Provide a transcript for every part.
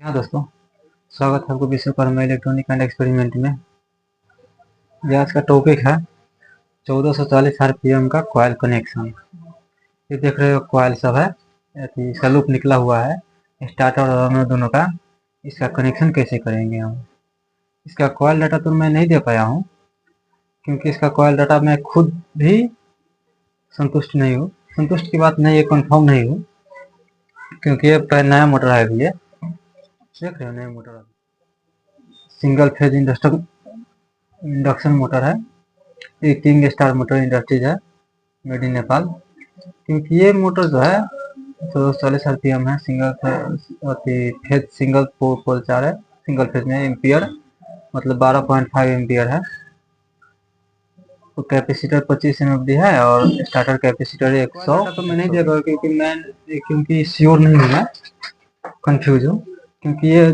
हाँ दोस्तों, स्वागत है आपको विश्वकर्मा इलेक्ट्रॉनिक एंड एक्सपेरिमेंट में। ये आज का टॉपिक है 1440 आरपीएम का कॉइल कनेक्शन। ये देख रहे हो कॉइल सब है, इसका लूप निकला हुआ है स्टार्टर और रनर दोनों का। इसका कनेक्शन कैसे करेंगे हम? इसका कॉइल डाटा तो मैं नहीं दे पाया हूँ, क्योंकि इसका कॉइल डाटा मैं खुद भी संतुष्ट नहीं हूँ। संतुष्ट की बात नहीं है, कंफर्म नहीं हूँ, क्योंकि ये नया मोटर है। अभी ये देख रहे हो, नया motor single phase induction motor है। ये किंग स्टार मोटर इंडस्ट्रीज है, मेड इन नेपाल। क्योंकि ये मोटर जो है 1440 आरपीएम है, फेज सिंगल पोल 4 है, सिंगल फेज में एम्पियर मतलब 12.5 एम्पियर है। तो कैपेसिटर 25 एमएफडी है और स्टार्टर कैपेसिटर 100। तो मैं नहीं दे पाऊँ क्योंकि श्योर नहीं हूँ, मैं कंफ्यूज हूँ, क्योंकि ये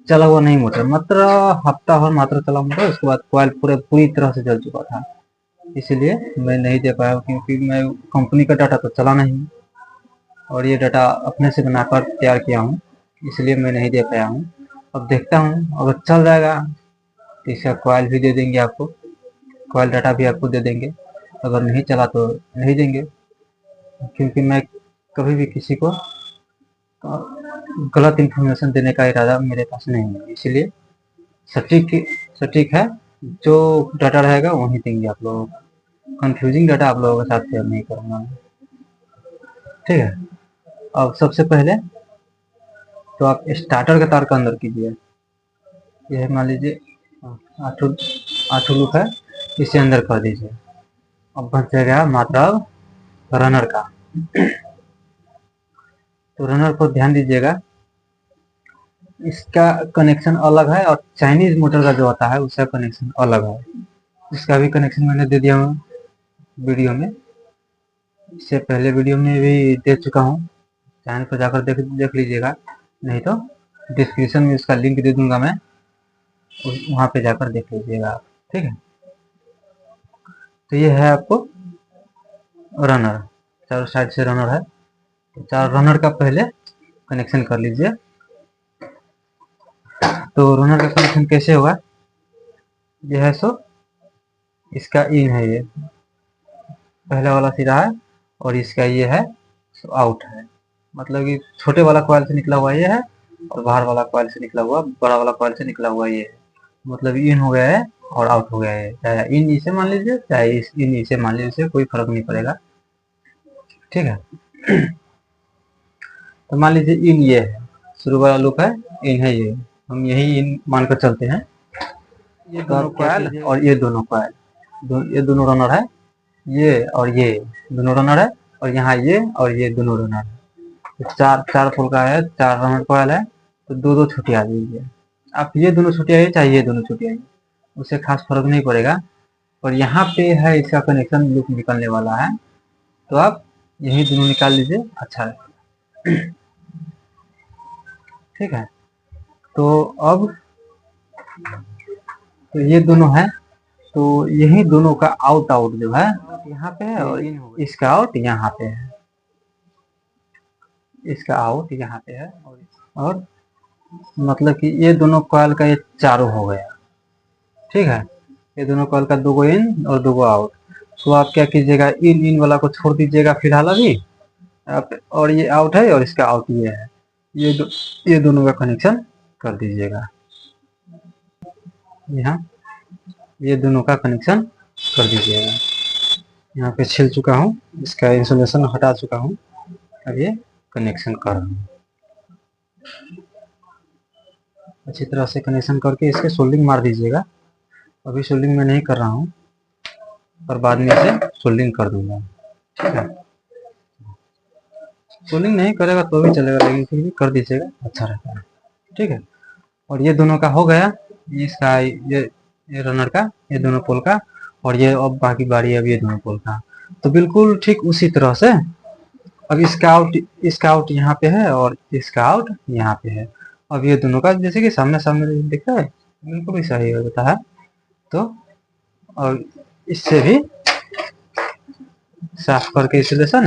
चला हुआ नहीं मोटर, मात्र हफ्ता भर मात्र चला मोटर। उसके बाद कॉइल पूरी तरह से जल चुका था, इसलिए मैं नहीं दे पाया, क्योंकि मैं कंपनी का डाटा तो चला नहीं और ये डाटा अपने से बनाकर तैयार किया हूँ, इसलिए मैं नहीं दे पाया हूँ। अब देखता हूँ, अगर चल जाएगा तो इसका कॉइल भी दे देंगे आपको, कॉइल डाटा भी आपको दे देंगे। अगर नहीं चला तो नहीं देंगे, क्योंकि मैं कभी भी किसी को गलत इंफॉर्मेशन देने का इरादा मेरे पास नहीं है। इसलिए सटीक है, जो डाटा रहेगा वही देंगे आप लोगों को। कंफ्यूजिंग डाटा आप लोगों के साथ शेयर नहीं करूँगा, ठीक है। अब सबसे पहले तो आप स्टार्टर के तार का अंदर कीजिए। यह मान लीजिए 8 लूप है, इसे अंदर कर दीजिए। अब बच जाएगा मात्र रनर का। तो रनर को ध्यान दीजिएगा, इसका कनेक्शन अलग है और चाइनीज मोटर का जो आता है उसका कनेक्शन अलग है। इसका भी कनेक्शन मैंने दे दिया हूँ वीडियो में, इससे पहले वीडियो में भी दे चुका हूँ। चैनल पर जाकर देख लीजिएगा, नहीं तो डिस्क्रिप्शन में उसका लिंक दे दूंगा मैं, वहाँ पे जाकर देख लीजिएगा आप, ठीक है। तो ये है आपको रनर, चारों साइड से रनर है। तो चार रनर का पहले कनेक्शन कर लीजिए। तो रनर का कनेक्शन कैसे होगा? यह है सो इसका इन है, ये पहला वाला सिरा है, और इसका ये है सो आउट है। मतलब कि छोटे वाला कॉइल से निकला हुआ ये है, और बाहर वाला कॉइल से निकला हुआ, बड़ा वाला कॉइल से निकला हुआ ये है। मतलब इन हो गया है और आउट हो गया है। चाहे इन इसे मान लीजिए, चाहे इन इसे मान लीजिए, कोई फर्क नहीं पड़ेगा, ठीक है। तो मान लीजिए इन ये है, शुरू वाला लूप है, इन है ये, हम यही इन मानकर चलते हैं। ये दोनों कॉइल और ये दोनों कॉइल, ये दोनों रनर है, ये और ये दोनों रनर है, और यहाँ ये और ये दोनों रनर है। तो चार पोल का है, 4 रनर कॉइल है, तो दो छुट्टी आ जाएगी। आप ये दोनों छुट्टी आइए, चाहे ये दोनों छुट्टी आइए, उससे खास फर्क नहीं पड़ेगा। और यहाँ पे है इसका कनेक्शन लूप निकलने वाला है, तो आप यही दोनों निकाल लीजिए, अच्छा है, ठीक है। तो अब तो ये दोनों है, तो यही दोनों का आउट जो है यहाँ पे है, और इसका आउट यहाँ पे है, इसका आउट यहाँ पे है, और मतलब कि ये दोनों कॉइल का ये चारों हो गया, ठीक है। ये दोनों कॉइल का 2 इन और 2 आउट। तो आप क्या कीजिएगा, इन वाला को छोड़ दीजिएगा फिलहाल अभी आप, और ये आउट है और इसका आउट ये है, ये दोनों का कनेक्शन कर दीजिएगा। यहाँ ये दोनों का कनेक्शन कर दीजिएगा। यहाँ पे छिल चुका हूँ, इसका इंसुलेशन हटा चुका हूँ, अब ये कनेक्शन कर रहा हूँ। अच्छी तरह से कनेक्शन करके इसके सोल्डिंग मार दीजिएगा। अभी सोल्डिंग मैं नहीं कर रहा हूँ, पर बाद में इसे सोल्डिंग कर दूंगा, ठीक है। सोल्डिंग नहीं करेगा तो भी चलेगा, लेकिन फिर भी कर दीजिएगा, अच्छा रहता है, ठीक है। और ये दोनों का हो गया, इसका ये रनर का, ये दोनों पोल का, और ये अब बाकी बारी है अब ये दोनों पोल का। तो बिल्कुल ठीक उसी तरह से अब इसका आउट यहाँ पे है और इसका आउट यहाँ पे है। अब ये दोनों का जैसे कि सामने सामने दिख रहा है, बिल्कुल भी सही होता है। तो और इससे भी साफ करके इंसुलेशन,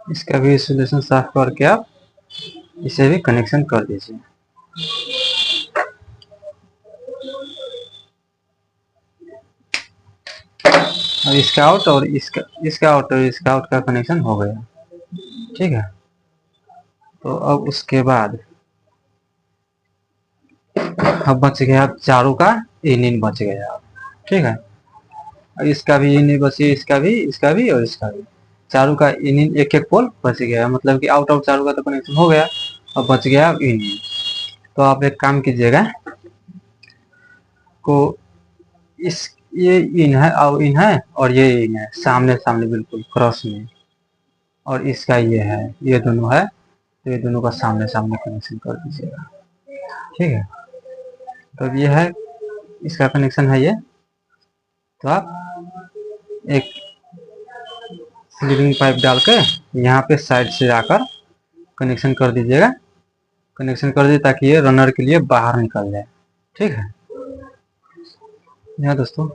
इसका भी इंसुलेशन साफ करके आप इसे भी कनेक्शन कर दीजिए। अब इसका आउट और इसका आउट और इसका आउट का कनेक्शन हो गया। ठीक है, तो अब उसके बाद अब बच गया चारों का इन बच गया। ठीक है, इसका भी इन बची, इसका भी और इसका भी, चारों का इन एक एक पोल बच गया। मतलब कि आउट आउट चारों का तो कनेक्शन हो गया, अब बच गया इन। तो आप एक काम कीजिएगा, को इस ये इन है और इन है और ये इन है, सामने सामने बिल्कुल क्रॉस में, और इसका ये है, ये दोनों है, तो ये दोनों का सामने सामने कनेक्शन कर दीजिएगा। ठीक है, तो ये है, इसका कनेक्शन है ये। तो आप एक स्लीपिंग पाइप डाल के यहाँ पे साइड से आकर कनेक्शन कर दीजिएगा। कनेक्शन कर दिए ताकि ये रनर के लिए बाहर निकल जाए। ठीक है, यहाँ दोस्तों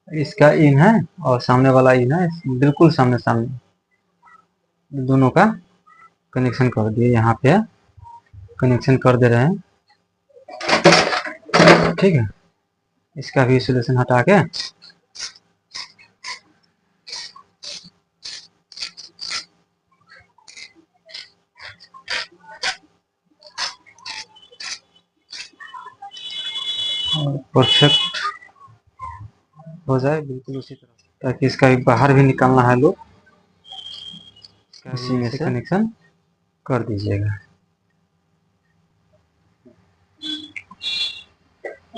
इसका इन है और सामने वाला इन है, बिल्कुल सामने सामने दोनों का कनेक्शन कर दिए। यहाँ पे कनेक्शन कर दे रहे हैं। ठीक है, इसका भी सोल्यूशन हटा के और परफेक्ट हो जाए बिल्कुल उसी तरह, ताकि इसका भी बाहर भी निकालना है लोग, इसी में से कनेक्शन कर दीजिएगा।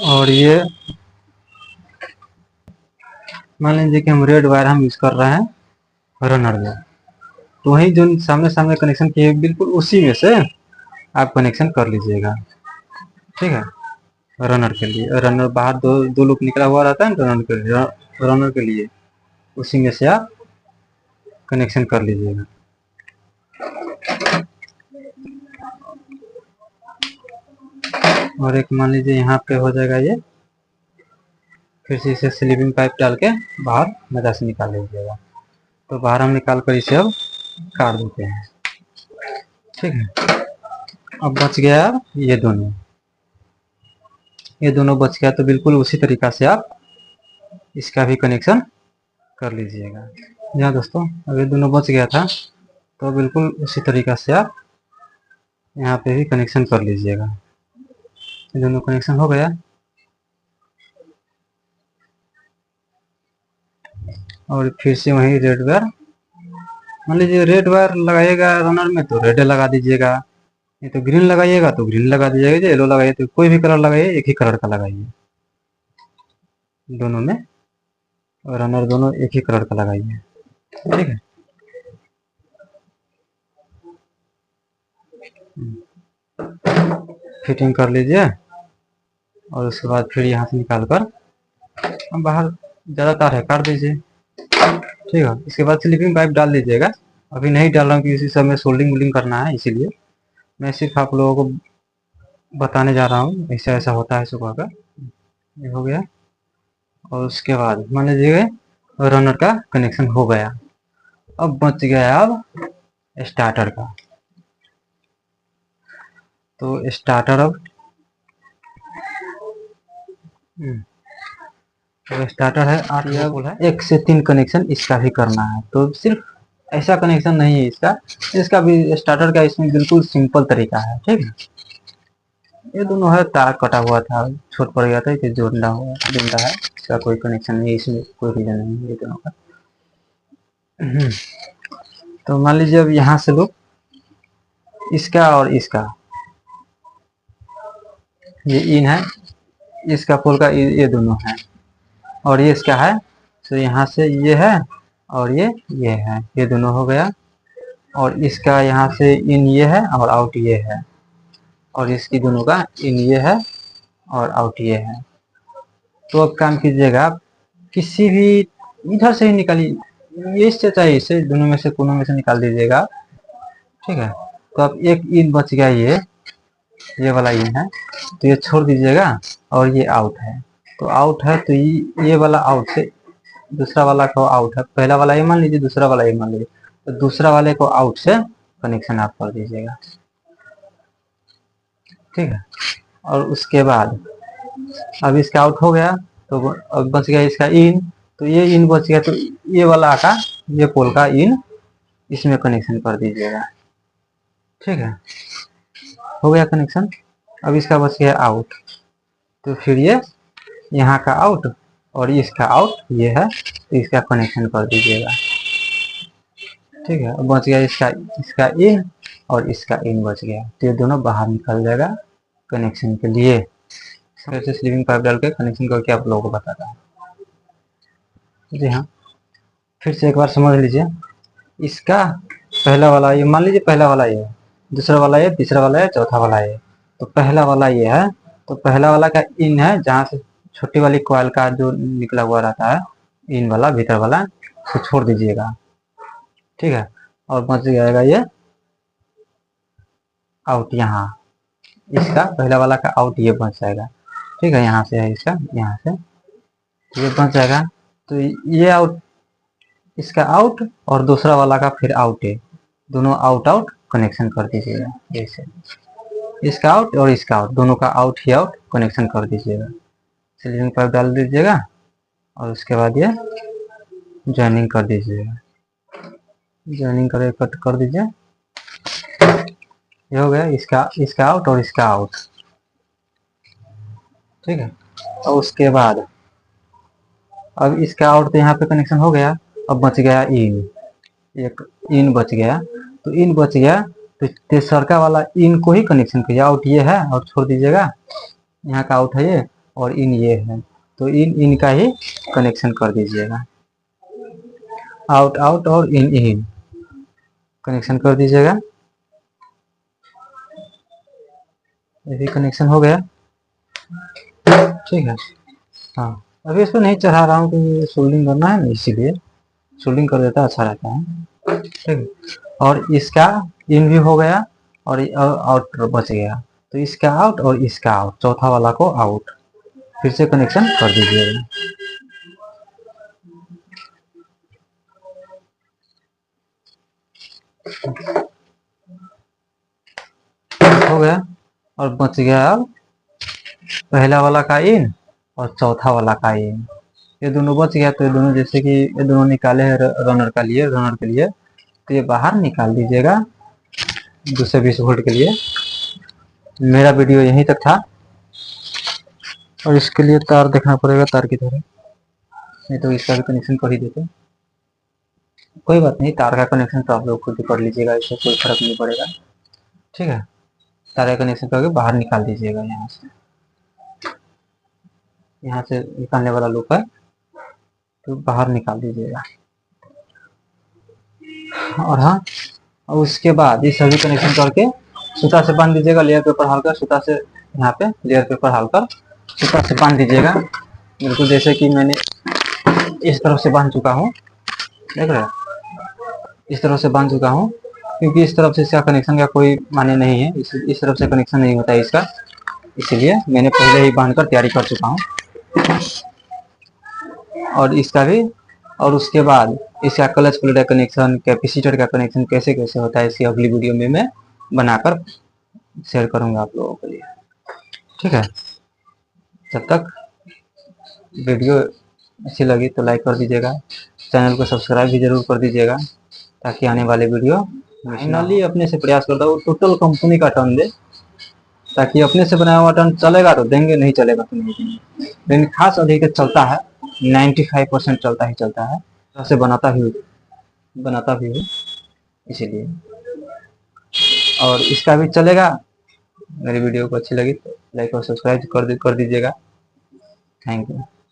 और ये मान लीजिए कि हम रेड वायर हम यूज कर रहे हैं रनर में, तो वही जो सामने सामने कनेक्शन किए बिल्कुल उसी में से आप कनेक्शन कर लीजिएगा। ठीक है, रनर के लिए, रनर बाहर दो लूप निकला हुआ रहता है रनर के लिए उसी में से आप कनेक्शन कर लीजिएगा। और एक मान लीजिए यहाँ पे हो जाएगा ये, फिर से इसे स्लीपिंग पाइप डाल के बाहर मजा से निकाल लीजिएगा। तो बाहर हम निकाल कर इसे अब काट देते हैं। ठीक है, अब बच गया अब ये दोनों बच गया, तो बिल्कुल उसी तरीका से आप इसका भी कनेक्शन कर लीजिएगा। यहाँ दोस्तों अब ये दोनों बच गया था, तो बिल्कुल उसी तरीका से आप यहाँ पे भी कनेक्शन कर लीजिएगा। ये दोनों कनेक्शन हो गया। और फिर से वही रेड वायर, मान लीजिए रेड वायर लगाइएगा रनर में तो रेड लगा दीजिएगा, ये तो ग्रीन लगाइएगा तो ग्रीन लगा दीजिएगा, येलो लगाइए तो कोई भी कलर लगाइए, एक ही कलर का लगाइए दोनों में, और रनर दोनों एक ही कलर का लगाइए। ठीक है, फिटिंग कर लीजिए और उसके बाद फिर यहाँ से निकाल कर बाहर, ज़्यादा तार है काट दीजिए। ठीक है, इसके बाद स्लीपिंग पाइप डाल दीजिएगा। अभी नहीं डाल रहा हूँ क्योंकि इसी समय सोल्डिंग वोल्डिंग करना है, इसीलिए मैं सिर्फ आप लोगों को बताने जा रहा हूँ ऐसा ऐसा होता है सुबह का। ये हो गया, और उसके बाद मान लीजिए रनर का कनेक्शन हो गया। अब बच गया अब स्टार्टर का। तो स्टार्टर अब तो स्टार्टर है 8 वोल्ट है, 1 से 3 कनेक्शन इसका भी करना है। तो सिर्फ ऐसा कनेक्शन नहीं है इसका भी स्टार्टर का इसमें बिल्कुल सिंपल तरीका है। ठीक है, ये दोनों है, तार कटा हुआ था, छोट पड़ गया था, इसे जोड़ना है, इसका कोई कनेक्शन नहीं, इसमें कोई रीजन नहीं है ये दोनों का। तो मान लीजिए अब यहाँ से लोग इसका और इसका, ये इन है, इसका पोल का ये दोनों है, और ये इसका है, तो यहाँ से ये है और ये है, ये दोनों हो गया। और इसका यहाँ से इन ये है और आउट ये है, और इसकी दोनों का इन ये है और आउट ये है। तो अब काम कीजिएगा, किसी भी इधर से ही निकालिए, ये इससे चाहिए इसे दोनों में से कोनों में से निकाल दीजिएगा। ठीक है, तो अब एक इन बच गया, ये वाला इन है, तो ये छोड़ दीजिएगा, और ये आउट है, तो आउट है, तो ये वाला आउट से दूसरा वाला को आउट है, पहला वाला ये मान लीजिए, दूसरा वाला ये मान लीजिए, तो दूसरा वाले को आउट से कनेक्शन आप कर दीजिएगा। ठीक है। और उसके बाद अब इसका आउट हो गया, तो अब बच गया इसका इन, तो ये इन बच गया, तो ये वाला का, ये पोल का इन इसमें कनेक्शन कर दीजिएगा। ठीक है, हो गया कनेक्शन। अब इसका बच गया आउट, तो फिर ये यहाँ का आउट और इसका आउट ये है, तो इसका कनेक्शन कर दीजिएगा। ठीक है, अब बच गया इसका इसका इन और इसका इन बच गया, तो ये दोनों बाहर निकल जाएगा कनेक्शन के लिए। ऐसे स्लीपिंग पाइप डाल के कनेक्शन करके आप लोगों को बताता हूँ। जी हाँ, फिर से एक बार समझ लीजिए। इसका पहला वाला ये, मान लीजिए पहला वाला ये, दूसरा वाला ये, तीसरा वाला है, चौथा वाला ये। तो पहला वाला ये है, तो पहला वाला का इन है, जहाँ से छोटी वाली कॉइल का जो निकला हुआ रहता है, इन वाला भीतर वाला, तो छोड़ दीजिएगा। ठीक है, और बच जाएगा ये आउट यहाँ, इसका पहला वाला का आउट ये बच जाएगा। ठीक है, यहाँ से है इसका, यहाँ से ये बच जाएगा। तो ये आउट, इसका आउट और दूसरा वाला का फिर आउट है, दोनों आउट आउट कनेक्शन कर दीजिएगा। जैसे इसका आउट और इसका आउट, दोनों का आउट ही आउट कनेक्शन कर दीजिएगा। सिलिंग पाइप डाल दीजिएगा और उसके बाद ये जॉइनिंग कर दीजिएगा। जॉइनिंग कर कट कर दीजिए, ये हो गया इसका आउट और इसका आउट। ठीक है, और उसके बाद अब इसका आउट तो यहाँ पे कनेक्शन हो गया, अब बच गया इन, एक इन बच गया। तो इन बच गया, तो तेसरका वाला इन को ही कनेक्शन करिए। आउट ये है और छोड़ दीजिएगा, यहाँ का आउट है ये और इन ये है, तो इन का ही कनेक्शन कर दीजिएगा। आउट आउट और इन इन कनेक्शन कर दीजिएगा। ये भी कनेक्शन हो गया। ठीक है, हाँ, अभी इसको नहीं चढ़ा रहा हूँ क्योंकि सोल्डिंग करना है ना, इसीलिए सोल्डिंग कर देता अच्छा रहता है। ठीक है, और इसका इन भी हो गया और आउट बच गया, तो इसका आउट और इसका आउट, चौथा वाला को आउट, फिर से कनेक्शन कर दीजिएगा। हो गया, और बच गया अब पहला वाला का इन और चौथा वाला का इन, ये दोनों बच गया। तो ये दोनों, जैसे कि ये दोनों निकाले हैं रनर के लिए, तो ये बाहर निकाल दीजिएगा 220 वोल्ट के लिए। मेरा वीडियो यहीं तक था, और इसके लिए तार देखना पड़ेगा, तार की तरह, नहीं तो इसका भी कनेक्शन कर ही देते। कोई बात नहीं, तार का कनेक्शन तो आप लोग खुद ही कर लीजिएगा, इससे कोई फर्क नहीं पड़ेगा। ठीक है, तार का कनेक्शन करके बाहर निकाल दीजिएगा। यहाँ से निकालने वाला लूप है, तो बाहर निकाल दीजिएगा। और हाँ, और उसके बाद ये सभी कनेक्शन करके सूता से बांध दीजिएगा, लेयर पेपर हालकर सूता से, यहाँ पे लेयर पेपर हालकर सूता से बांध दीजिएगा। बिल्कुल जैसे कि मैंने इस तरफ से बांध चुका हूँ, देख रहे हैं, इस तरफ से बांध चुका हूँ, क्योंकि इस तरफ से इसका कनेक्शन का कोई माने नहीं है, इस तरफ से कनेक्शन नहीं होता है इसका, इसलिए मैंने पहले ही बांध कर तैयारी कर चुका हूँ। और इसका भी, और उसके बाद इसका क्लच प्लेट का कनेक्शन, कैपेसिटर का कनेक्शन कैसे कैसे होता है, इसकी अगली वीडियो में मैं बनाकर शेयर करूंगा आप लोगों के लिए। ठीक है, जब तक वीडियो अच्छी लगी तो लाइक कर दीजिएगा, चैनल को सब्सक्राइब भी जरूर कर दीजिएगा, ताकि आने वाले वीडियो फाइनली अपने से प्रयास करता हूँ टोटल कंपनी का टर्न दे, ताकि अपने से बनाया हुआ टर्न चलेगा तो देंगे, नहीं चलेगा तो नहीं देंगे। लेकिन खास अधिक चलता है, 95% चलता है, से बनाता भी हूँ इसीलिए। और इसका भी चलेगा। मेरी वीडियो को अच्छी लगी तो लाइक और सब्सक्राइब कर दीजिएगा। Thank you.